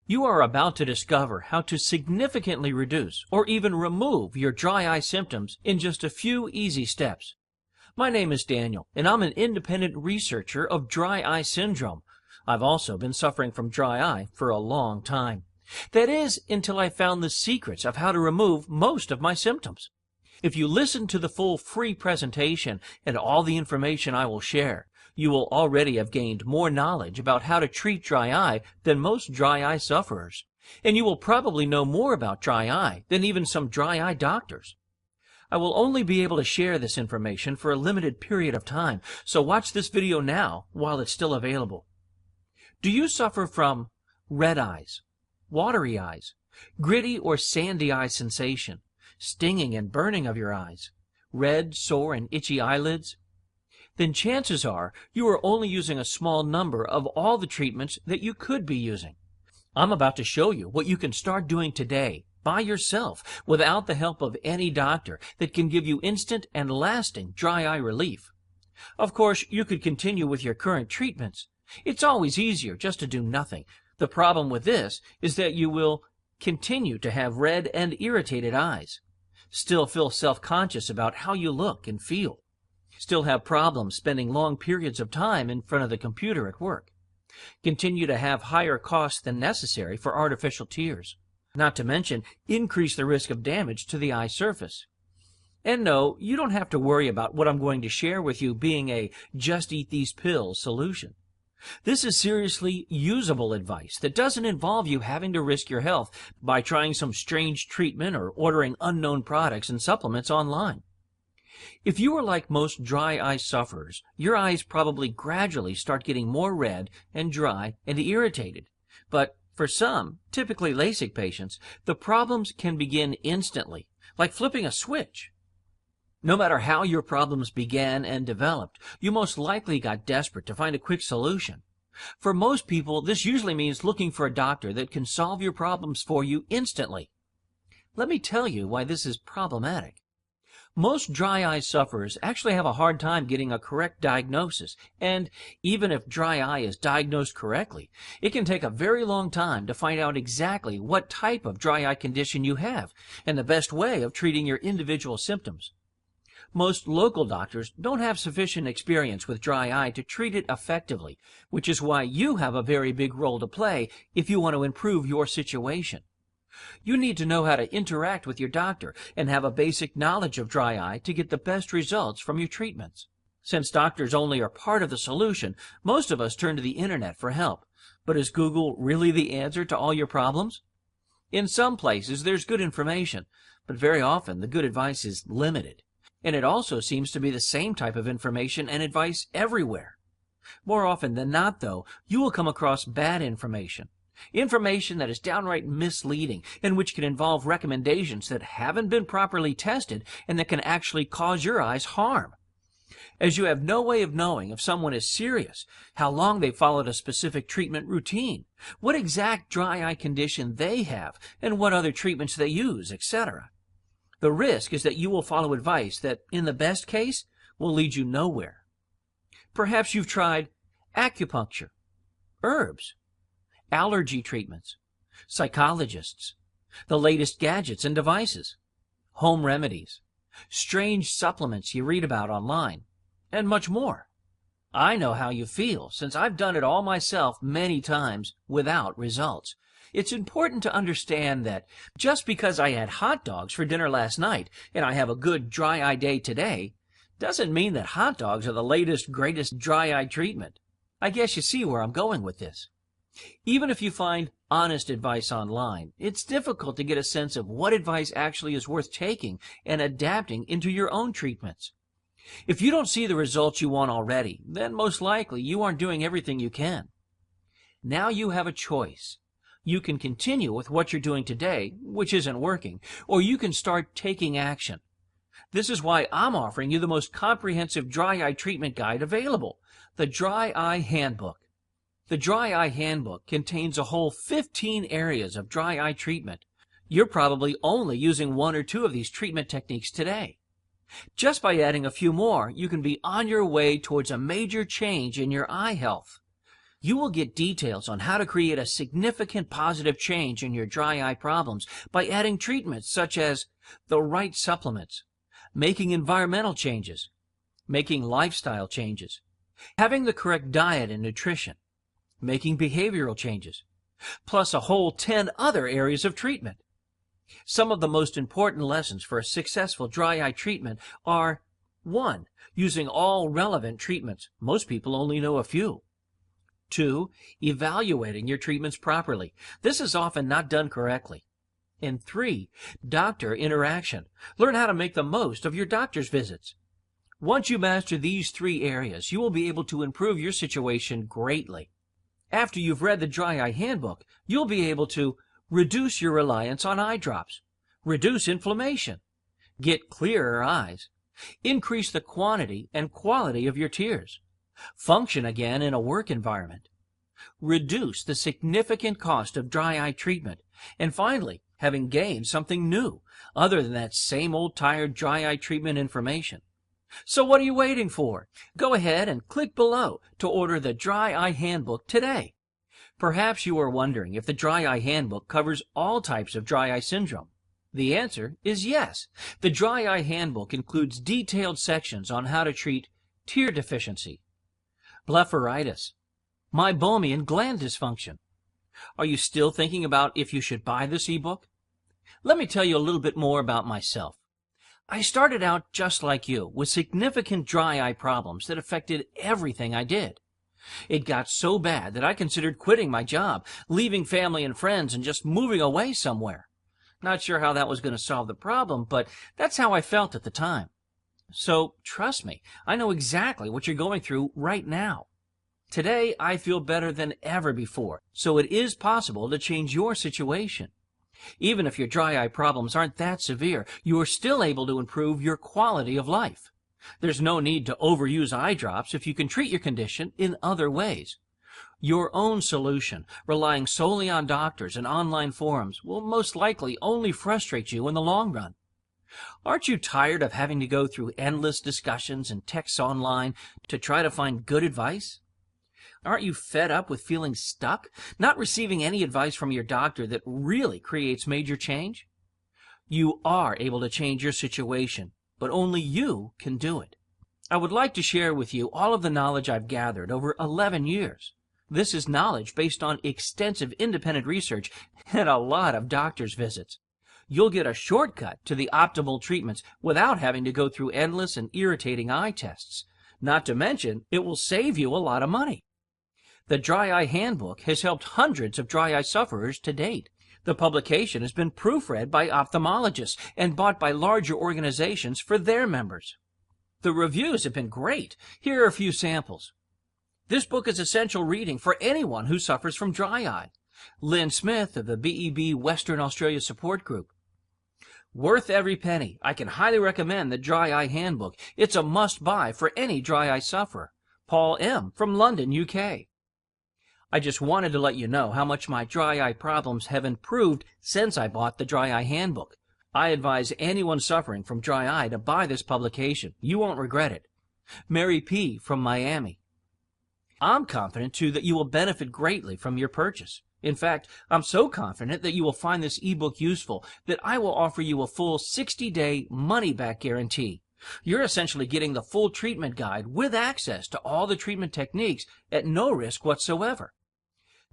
You are about to discover how to significantly reduce or even remove your dry eye symptoms in just a few easy steps. My name is Daniel, and I'm an independent researcher of dry eye syndrome. I've also been suffering from dry eye for a long time. That is, until I found the secrets of how to remove most of my symptoms. If you listen to the full free presentation and all the information I will share, you will already have gained more knowledge about how to treat dry eye than most dry eye sufferers, and you will probably know more about dry eye than even some dry eye doctors. I will only be able to share this information for a limited period of time, so watch this video now while it's still available. Do you suffer from red eyes, watery eyes, gritty or sandy eye sensation, stinging and burning of your eyes, red, sore, and itchy eyelids? Then chances are you are only using a small number of all the treatments that you could be using. I'm about to show you what you can start doing today by yourself without the help of any doctor that can give you instant and lasting dry eye relief. Of course, you could continue with your current treatments. It's always easier just to do nothing. The problem with this is that you will continue to have red and irritated eyes, still feel self-conscious about how you look and feel, still have problems spending long periods of time in front of the computer at work, continue to have higher costs than necessary for artificial tears, not to mention increase the risk of damage to the eye surface. And no, you don't have to worry about what I'm going to share with you being a just eat these pills solution. This is seriously usable advice that doesn't involve you having to risk your health by trying some strange treatment or ordering unknown products and supplements online. If you are like most dry eye sufferers, your eyes probably gradually start getting more red and dry and irritated. But for some, typically LASIK patients, the problems can begin instantly, like flipping a switch. No matter how your problems began and developed, you most likely got desperate to find a quick solution. For most people, this usually means looking for a doctor that can solve your problems for you instantly. Let me tell you why this is problematic. Most dry eye sufferers actually have a hard time getting a correct diagnosis, and even if dry eye is diagnosed correctly, it can take a very long time to find out exactly what type of dry eye condition you have and the best way of treating your individual symptoms. Most local doctors don't have sufficient experience with dry eye to treat it effectively, which is why you have a very big role to play if you want to improve your situation. You need to know how to interact with your doctor and have a basic knowledge of dry eye to get the best results from your treatments. Since doctors only are part of the solution, most of us turn to the internet for help. But is Google really the answer to all your problems? In some places there's good information, but very often the good advice is limited. And it also seems to be the same type of information and advice everywhere. More often than not, though, you will come across bad information. Information that is downright misleading and which can involve recommendations that haven't been properly tested and that can actually cause your eyes harm. As you have no way of knowing if someone is serious, how long they followed a specific treatment routine, what exact dry eye condition they have, and what other treatments they use, etc. The risk is that you will follow advice that, in the best case, will lead you nowhere. Perhaps you've tried acupuncture, herbs, allergy treatments, psychologists, the latest gadgets and devices, home remedies, strange supplements you read about online, and much more. I know how you feel, since I've done it all myself many times without results. It's important to understand that just because I had hot dogs for dinner last night and I have a good dry eye day today, doesn't mean that hot dogs are the latest, greatest dry eye treatment. I guess you see where I'm going with this. Even if you find honest advice online, it's difficult to get a sense of what advice actually is worth taking and adapting into your own treatments. If you don't see the results you want already, then most likely you aren't doing everything you can. Now you have a choice. You can continue with what you're doing today, which isn't working, or you can start taking action. This is why I'm offering you the most comprehensive dry eye treatment guide available, the Dry Eye Handbook. The Dry Eye Handbook contains a whole 15 areas of dry eye treatment. You're probably only using one or two of these treatment techniques today. Just by adding a few more, you can be on your way towards a major change in your eye health. You will get details on how to create a significant positive change in your dry eye problems by adding treatments such as the right supplements, making environmental changes, making lifestyle changes, having the correct diet and nutrition, making behavioral changes, plus a whole 10 other areas of treatment. Some of the most important lessons for a successful dry eye treatment are: 1. Using all relevant treatments. Most people only know a few. 2. Evaluating your treatments properly. This is often not done correctly. And 3. Doctor interaction. Learn how to make the most of your doctor's visits. Once you master these 3 areas, you will be able to improve your situation greatly. After you've read the Dry Eye Handbook, you'll be able to reduce your reliance on eye drops, reduce inflammation, get clearer eyes, increase the quantity and quality of your tears, function again in a work environment, reduce the significant cost of dry eye treatment, and finally, having gained something new other than that same old tired dry eye treatment information. So what are you waiting for? Go ahead and click below to order the Dry Eye Handbook today. Perhaps you are wondering if the Dry Eye Handbook covers all types of dry eye syndrome. The answer is yes. The Dry Eye Handbook includes detailed sections on how to treat tear deficiency, blepharitis, meibomian gland dysfunction. Are you still thinking about if you should buy this ebook? Let me tell you a little bit more about myself. I started out just like you, with significant dry eye problems that affected everything I did. It got so bad that I considered quitting my job, leaving family and friends, and just moving away somewhere. Not sure how that was going to solve the problem, but that's how I felt at the time. So trust me, I know exactly what you're going through right now. Today, I feel better than ever before, so it is possible to change your situation. Even if your dry eye problems aren't that severe, you are still able to improve your quality of life. There's no need to overuse eye drops if you can treat your condition in other ways. Your own solution, relying solely on doctors and online forums, will most likely only frustrate you in the long run. Aren't you tired of having to go through endless discussions and texts online to try to find good advice? Aren't you fed up with feeling stuck, not receiving any advice from your doctor that really creates major change? You are able to change your situation, but only you can do it. I would like to share with you all of the knowledge I've gathered over 11 years. This is knowledge based on extensive independent research and a lot of doctor's visits. You'll get a shortcut to the optimal treatments without having to go through endless and irritating eye tests. Not to mention, it will save you a lot of money. The Dry Eye Handbook has helped hundreds of dry eye sufferers to date. The publication has been proofread by ophthalmologists and bought by larger organizations for their members. The reviews have been great. Here are a few samples. This book is essential reading for anyone who suffers from dry eye. Lynn Smith of the BEB Western Australia Support Group. Worth every penny. I can highly recommend the Dry Eye Handbook. It's a must-buy for any dry eye sufferer. Paul M. from London, UK. I just wanted to let you know how much my dry eye problems have improved since I bought the Dry Eye Handbook. I advise anyone suffering from dry eye to buy this publication. You won't regret it. Mary P. from Miami. I'm confident, too, that you will benefit greatly from your purchase. In fact, I'm so confident that you will find this ebook useful that I will offer you a full 60-day money-back guarantee. You're essentially getting the full treatment guide with access to all the treatment techniques at no risk whatsoever.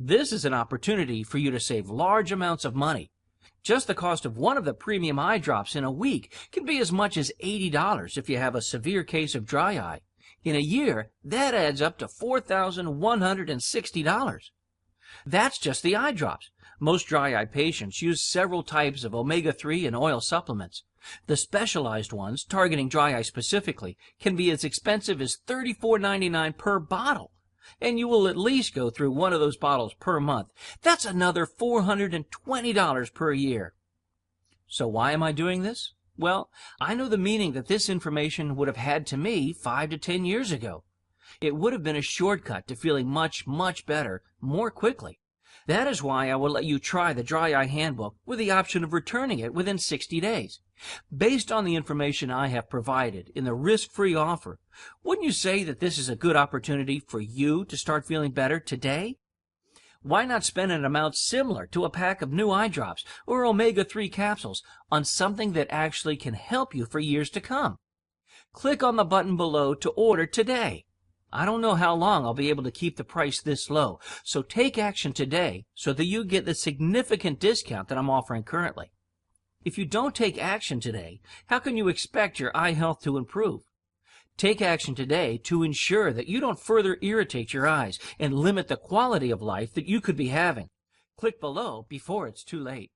This is an opportunity for you to save large amounts of money. Just the cost of one of the premium eye drops in a week can be as much as $80 if you have a severe case of dry eye. In a year, that adds up to $4,160. That's just the eye drops. Most dry eye patients use several types of omega-3 and oil supplements. The specialized ones, targeting dry eye specifically, can be as expensive as $34.99 per bottle. And you will at least go through one of those bottles per month. That's another $420 per year. So why am I doing this? Well, I know the meaning that this information would have had to me 5 to 10 years ago. It would have been a shortcut to feeling much, much better more quickly. That is why I will let you try the Dry Eye Handbook with the option of returning it within 60 days. Based on the information I have provided in the risk-free offer, wouldn't you say that this is a good opportunity for you to start feeling better today? Why not spend an amount similar to a pack of new eye drops or omega-3 capsules on something that actually can help you for years to come? Click on the button below to order today. I don't know how long I'll be able to keep the price this low, so take action today so that you get the significant discount that I'm offering currently. If you don't take action today, how can you expect your eye health to improve? Take action today to ensure that you don't further irritate your eyes and limit the quality of life that you could be having. Click below before it's too late.